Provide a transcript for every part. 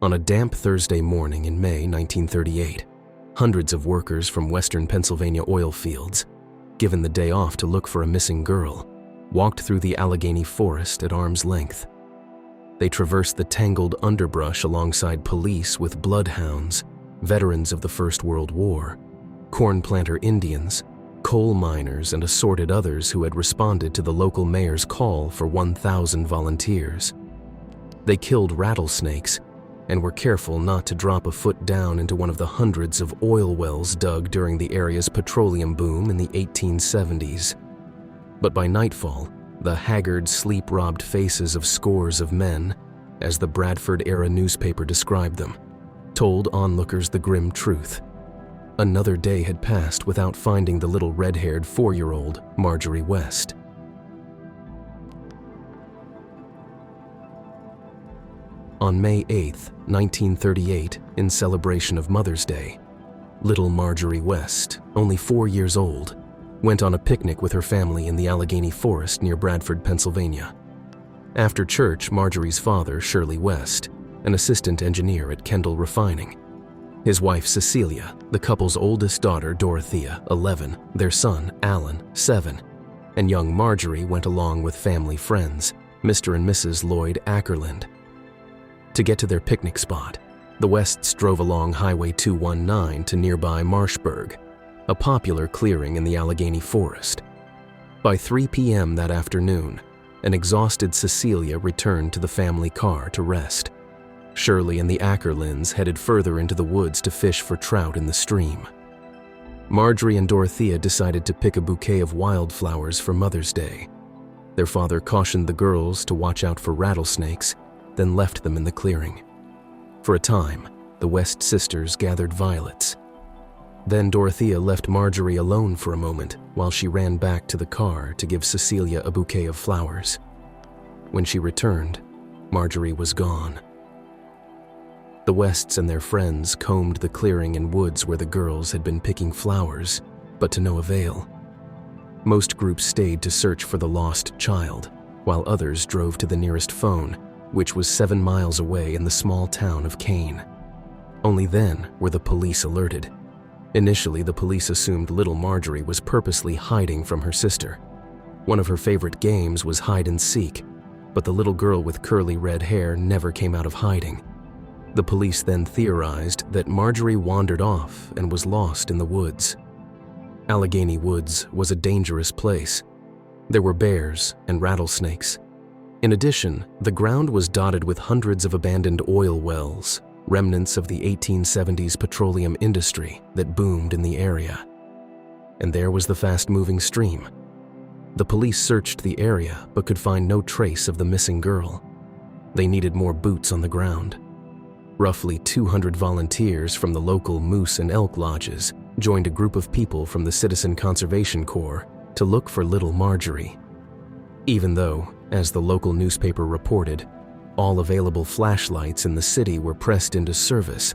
On a damp Thursday morning in May 1938, hundreds of workers from western Pennsylvania oil fields, given the day off to look for a missing girl, walked through the Allegheny Forest at arm's length. They traversed the tangled underbrush alongside police with bloodhounds, veterans of the First World War, corn planter Indians, coal miners, and assorted others who had responded to the local mayor's call for 1,000 volunteers. They killed rattlesnakes and were careful not to drop a foot down into one of the hundreds of oil wells dug during the area's petroleum boom in the 1870s. But by nightfall, the haggard, sleep-robbed faces of scores of men, as the Bradford-era newspaper described them, told onlookers the grim truth. Another day had passed without finding the little red-haired 4-year-old Marjorie West. On May 8, 1938, in celebration of Mother's Day, little Marjorie West, only 4 years old, went on a picnic with her family in the Allegheny Forest near Bradford, Pennsylvania. After church, Marjorie's father, Shirley West, an assistant engineer at Kendall Refining, his wife Cecilia, the couple's oldest daughter Dorothea, 11, their son Alan, 7, and young Marjorie went along with family friends, Mr. and Mrs. Lloyd Ackerland. To get to their picnic spot, the Wests drove along Highway 219 to nearby Marshburg, a popular clearing in the Allegheny Forest. By 3 p.m. that afternoon, an exhausted Cecilia returned to the family car to rest. Shirley and the Ackerlands headed further into the woods to fish for trout in the stream. Marjorie and Dorothea decided to pick a bouquet of wildflowers for Mother's Day. Their father cautioned the girls to watch out for rattlesnakes, then left them in the clearing. For a time, the West sisters gathered violets. Then Dorothea left Marjorie alone for a moment while she ran back to the car to give Cecilia a bouquet of flowers. When she returned, Marjorie was gone. The Wests and their friends combed the clearing and woods where the girls had been picking flowers, but to no avail. Most groups stayed to search for the lost child, while others drove to the nearest phone, which was 7 miles away in the small town of Kane. Only then were the police alerted. Initially, the police assumed little Marjorie was purposely hiding from her sister. One of her favorite games was hide and seek, but the little girl with curly red hair never came out of hiding. The police then theorized that Marjorie wandered off and was lost in the woods. Allegheny Woods was a dangerous place. There were bears and rattlesnakes. In addition, the ground was dotted with hundreds of abandoned oil wells, remnants of the 1870s petroleum industry that boomed in the area. And there was the fast-moving stream. The police searched the area but could find no trace of the missing girl. They needed more boots on the ground. Roughly 200 volunteers from the local moose and elk lodges joined a group of people from the Citizen Conservation Corps to look for little Marjorie. Even though, as the local newspaper reported, all available flashlights in the city were pressed into service,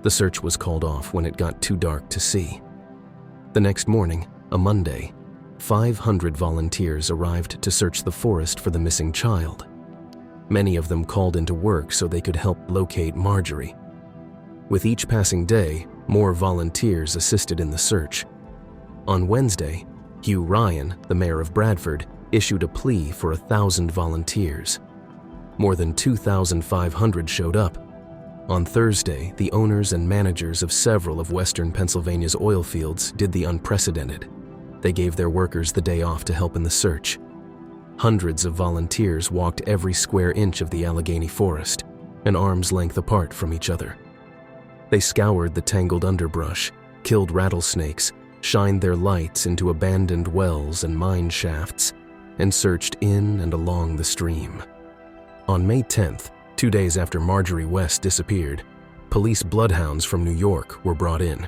the search was called off when it got too dark to see. The next morning, a Monday, 500 volunteers arrived to search the forest for the missing child. Many of them called into work so they could help locate Marjorie. With each passing day, more volunteers assisted in the search. On Wednesday, Hugh Ryan, the mayor of Bradford, issued a plea for 1,000 volunteers. More than 2,500 showed up. On Thursday, the owners and managers of several of western Pennsylvania's oil fields did the unprecedented. They gave their workers the day off to help in the search. Hundreds of volunteers walked every square inch of the Allegheny Forest, an arm's length apart from each other. They scoured the tangled underbrush, killed rattlesnakes, shined their lights into abandoned wells and mine shafts, and searched in and along the stream. On May 10th, 2 days after Marjorie West disappeared, police bloodhounds from New York were brought in.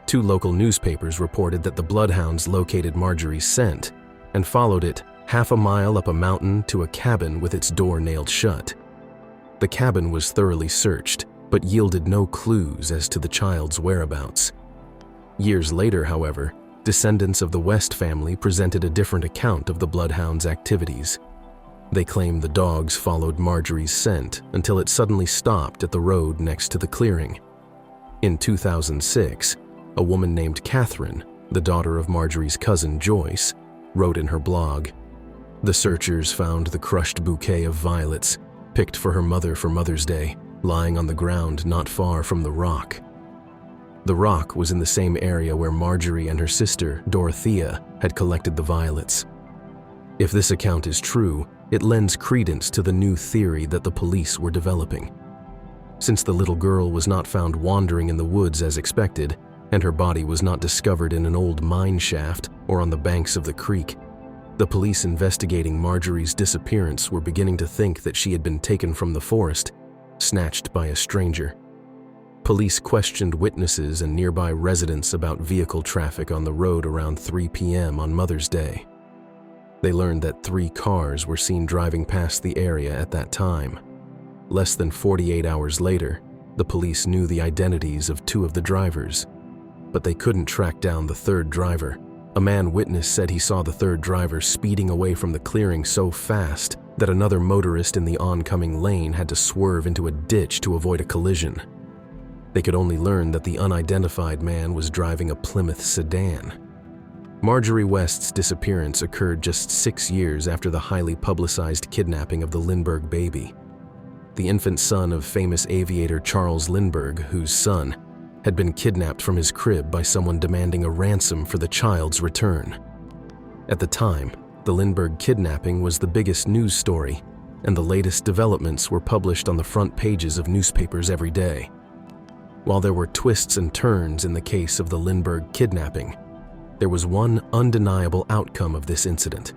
2 local newspapers reported that the bloodhounds located Marjorie's scent and followed it half a mile up a mountain to a cabin with its door nailed shut. The cabin was thoroughly searched, but yielded no clues as to the child's whereabouts. Years later, however, descendants of the West family presented a different account of the bloodhounds' activities. They claim the dogs followed Marjorie's scent until it suddenly stopped at the road next to the clearing. In 2006, a woman named Catherine, the daughter of Marjorie's cousin Joyce, wrote in her blog, "The searchers found the crushed bouquet of violets, picked for her mother for Mother's Day, lying on the ground not far from the rock." The rock was in the same area where Marjorie and her sister, Dorothea, had collected the violets. If this account is true, it lends credence to the new theory that the police were developing. Since the little girl was not found wandering in the woods as expected, and her body was not discovered in an old mine shaft or on the banks of the creek, the police investigating Marjorie's disappearance were beginning to think that she had been taken from the forest, snatched by a stranger. Police questioned witnesses and nearby residents about vehicle traffic on the road around 3 p.m. on Mother's Day. They learned that 3 cars were seen driving past the area at that time. Less than 48 hours later, the police knew the identities of 2 of the drivers, but they couldn't track down the 3rd driver. A man witness said he saw the 3rd driver speeding away from the clearing so fast that another motorist in the oncoming lane had to swerve into a ditch to avoid a collision. They could only learn that the unidentified man was driving a Plymouth sedan. Marjorie West's disappearance occurred just 6 years after the highly publicized kidnapping of the Lindbergh baby. The infant son of famous aviator Charles Lindbergh, whose son had been kidnapped from his crib by someone demanding a ransom for the child's return. At the time, the Lindbergh kidnapping was the biggest news story, and the latest developments were published on the front pages of newspapers every day. While there were twists and turns in the case of the Lindbergh kidnapping, there was one undeniable outcome of this incident.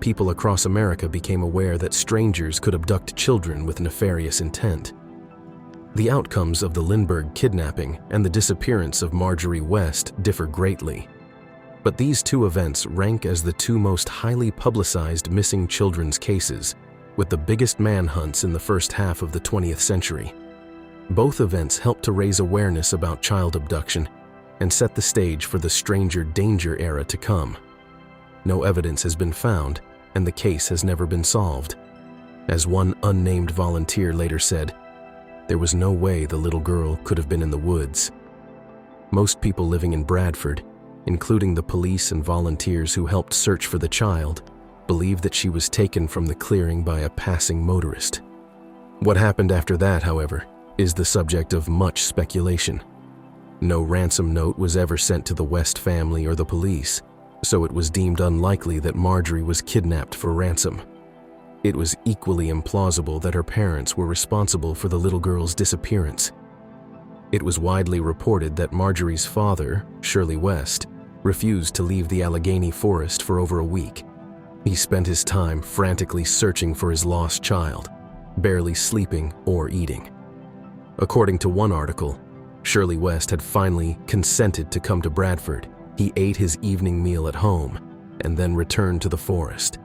People across America became aware that strangers could abduct children with nefarious intent. The outcomes of the Lindbergh kidnapping and the disappearance of Marjorie West differ greatly, but these 2 events rank as the 2 most highly publicized missing children's cases, with the biggest manhunts in the first half of the 20th century. Both events helped to raise awareness about child abduction and set the stage for the stranger danger era to come. No evidence has been found, and the case has never been solved. As one unnamed volunteer later said, "There was no way the little girl could have been in the woods." Most people living in Bradford, including the police and volunteers who helped search for the child, believe that she was taken from the clearing by a passing motorist. What happened after that, however, is the subject of much speculation. No ransom note was ever sent to the West family or the police, so it was deemed unlikely that Marjorie was kidnapped for ransom. It was equally implausible that her parents were responsible for the little girl's disappearance. It was widely reported that Marjorie's father, Shirley West, refused to leave the Allegheny Forest for over a week. He spent his time frantically searching for his lost child, barely sleeping or eating. According to one article, Shirley West had finally consented to come to Bradford. He ate his evening meal at home and then returned to the forest,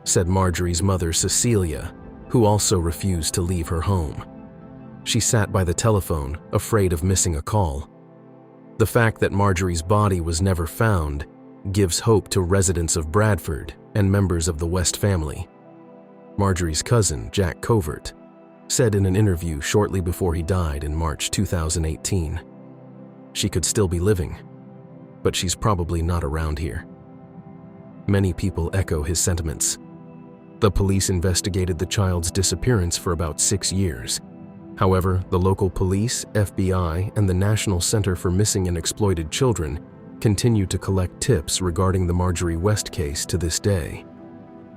said Marjorie's mother, Cecilia, who also refused to leave her home. She sat by the telephone, afraid of missing a call. The fact that Marjorie's body was never found gives hope to residents of Bradford and members of the West family. Marjorie's cousin, Jack Covert, said in an interview shortly before he died in March 2018, "She could still be living, but she's probably not around here." Many people echo his sentiments. The police investigated the child's disappearance for about 6 years. However, the local police, FBI, and the National Center for Missing and Exploited Children continue to collect tips regarding the Marjorie West case to this day.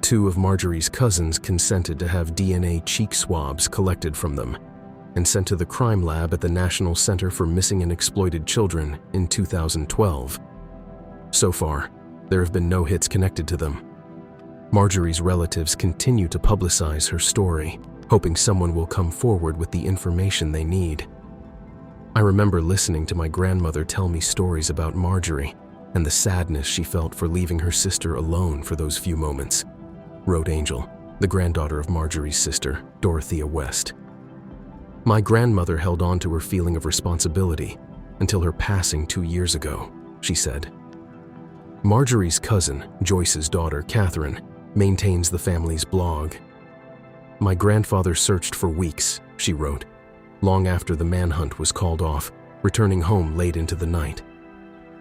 2 of Marjorie's cousins consented to have DNA cheek swabs collected from them and sent to the crime lab at the National Center for Missing and Exploited Children in 2012. So far, there have been no hits connected to them. Marjorie's relatives continue to publicize her story, hoping someone will come forward with the information they need. "I remember listening to my grandmother tell me stories about Marjorie and the sadness she felt for leaving her sister alone for those few moments," wrote Angel, the granddaughter of Marjorie's sister, Dorothea West. "My grandmother held on to her feeling of responsibility until her passing 2 years ago," she said. Marjorie's cousin, Joyce's daughter, Catherine, maintains the family's blog. "My grandfather searched for weeks," she wrote, long after the manhunt was called off, returning home late into the night.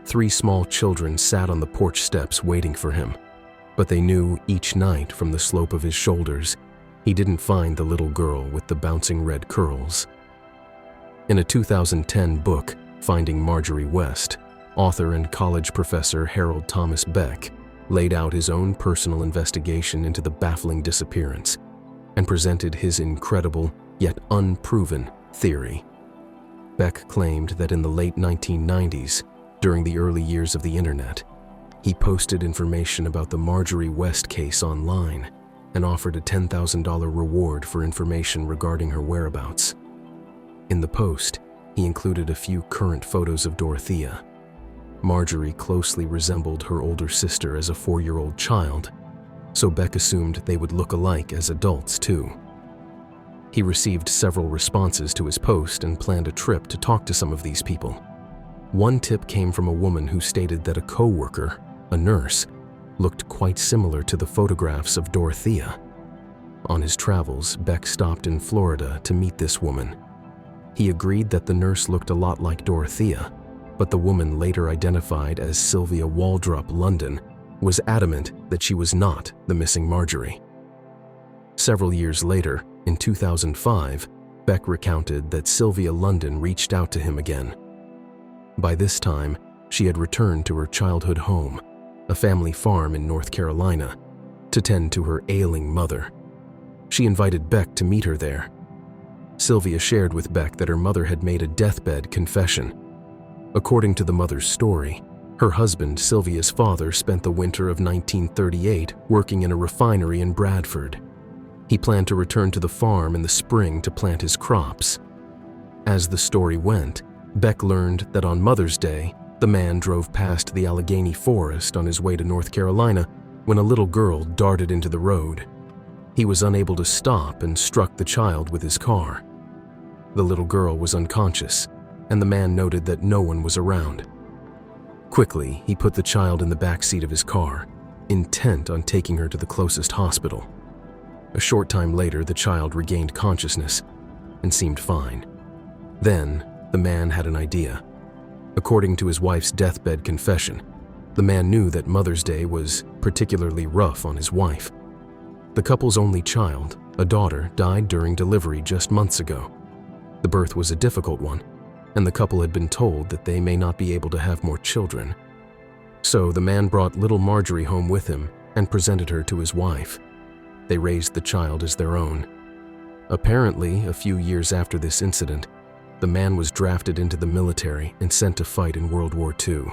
3 small children sat on the porch steps waiting for him, but they knew each night from the slope of his shoulders he didn't find the little girl with the bouncing red curls. In a 2010 book, Finding Marjorie West, author and college professor Harold Thomas Beck laid out his own personal investigation into the baffling disappearance and presented his incredible yet unproven theory. Beck claimed that in the late 1990s, during the early years of the internet, he posted information about the Marjorie West case online and offered a $10,000 reward for information regarding her whereabouts. In the post, he included a few current photos of Dorothea. Marjorie closely resembled her older sister as a 4-year-old child, so Beck assumed they would look alike as adults too. He received several responses to his post and planned a trip to talk to some of these people. One tip came from a woman who stated that a co-worker, a nurse, looked quite similar to the photographs of Dorothea. On his travels, Beck stopped in Florida to meet this woman. He agreed that the nurse looked a lot like Dorothea, but the woman, later identified as Sylvia Waldrop London, was adamant that she was not the missing Marjorie. Several years later, in 2005, Beck recounted that Sylvia London reached out to him again. By this time, she had returned to her childhood home, a family farm in North Carolina, to tend to her ailing mother. She invited Beck to meet her there. Sylvia shared with Beck that her mother had made a deathbed confession. According to the mother's story, her husband, Sylvia's father, spent the winter of 1938 working in a refinery in Bradford. He planned to return to the farm in the spring to plant his crops. As the story went, Beck learned that on Mother's Day, the man drove past the Allegheny Forest on his way to North Carolina when a little girl darted into the road. He was unable to stop and struck the child with his car. The little girl was unconscious, and the man noted that no one was around. Quickly, he put the child in the back seat of his car, intent on taking her to the closest hospital. A short time later, the child regained consciousness and seemed fine. Then, the man had an idea. According to his wife's deathbed confession, the man knew that Mother's Day was particularly rough on his wife. The couple's only child, a daughter, died during delivery just months ago. The birth was a difficult one, and the couple had been told that they may not be able to have more children. So the man brought little Marjorie home with him and presented her to his wife. They raised the child as their own. Apparently, a few years after this incident, the man was drafted into the military and sent to fight in World War II.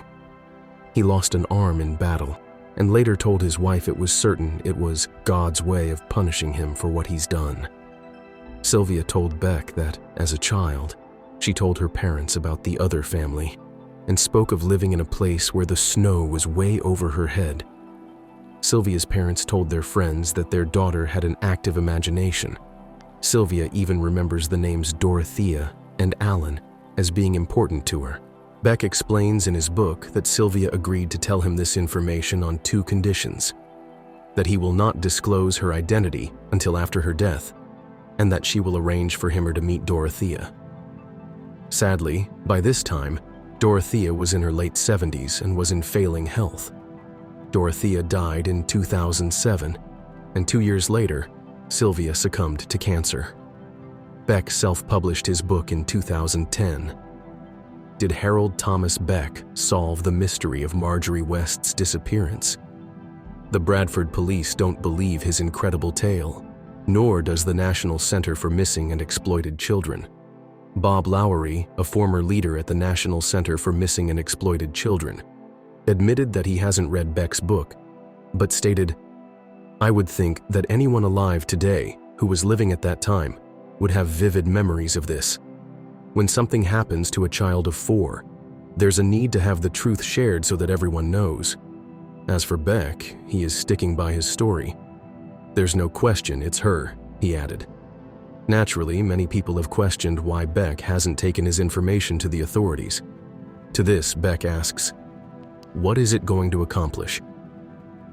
He lost an arm in battle and later told his wife it was certain it was God's way of punishing him for what he's done. Sylvia told Beck that, as a child, she told her parents about the other family and spoke of living in a place where the snow was way over her head. Sylvia's parents told their friends that their daughter had an active imagination. Sylvia even remembers the names Dorothea and Alan as being important to her. Beck explains in his book that Sylvia agreed to tell him this information on 2 conditions: that he will not disclose her identity until after her death, and that she will arrange for him to meet Dorothea. Sadly, by this time, Dorothea was in her late 70s and was in failing health. Dorothea died in 2007, and 2 years later, Sylvia succumbed to cancer. Beck self-published his book in 2010. Did Harold Thomas Beck solve the mystery of Marjorie West's disappearance? The Bradford police don't believe his incredible tale, nor does the National Center for Missing and Exploited Children. Bob Lowery, a former leader at the National Center for Missing and Exploited Children, admitted that he hasn't read Beck's book, but stated, "I would think that anyone alive today who was living at that time would have vivid memories of this. When something happens to a child of 4, there's a need to have the truth shared so that everyone knows. As for Beck, he is sticking by his story. There's no question it's her," he added. Naturally, many people have questioned why Beck hasn't taken his information to the authorities. To this, Beck asks, "What is it going to accomplish?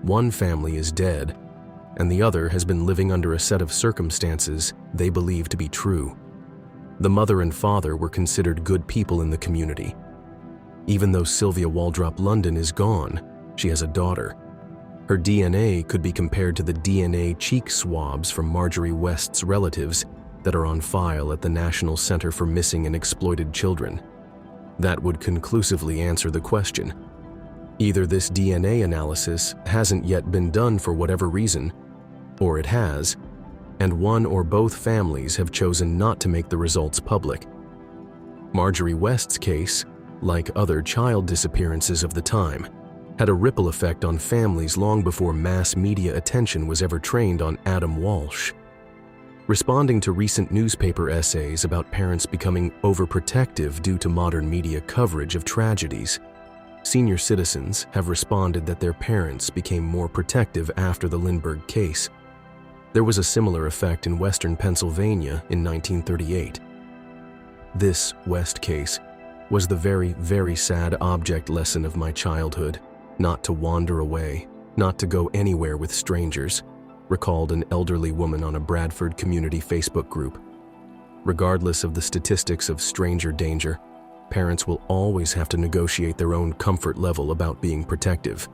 One family is dead, and the other has been living under a set of circumstances they believe to be true. The mother and father were considered good people in the community. Even though Sylvia Waldrop London is gone, she has a daughter. Her DNA could be compared to the DNA cheek swabs from Marjorie West's relatives that are on file at the National Center for Missing and Exploited Children. That would conclusively answer the question. Either this DNA analysis hasn't yet been done for whatever reason, or it has, and one or both families have chosen not to make the results public. Marjorie West's case, like other child disappearances of the time, had a ripple effect on families long before mass media attention was ever trained on Adam Walsh. Responding to recent newspaper essays about parents becoming overprotective due to modern media coverage of tragedies, senior citizens have responded that their parents became more protective after the Lindbergh case. There was a similar effect in Western Pennsylvania in 1938. This West case was the very, very sad object lesson of my childhood, not to wander away, not to go anywhere with strangers, recalled an elderly woman on a Bradford community Facebook group. Regardless of the statistics of stranger danger, parents will always have to negotiate their own comfort level about being protective.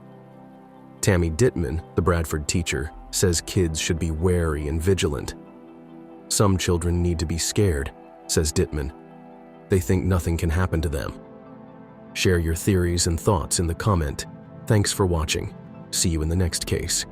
Tammy Dittman, the Bradford teacher, says kids should be wary and vigilant. Some children need to be scared, says Dittman. They think nothing can happen to them. Share your theories and thoughts in the comment. Thanks for watching. See you in the next case.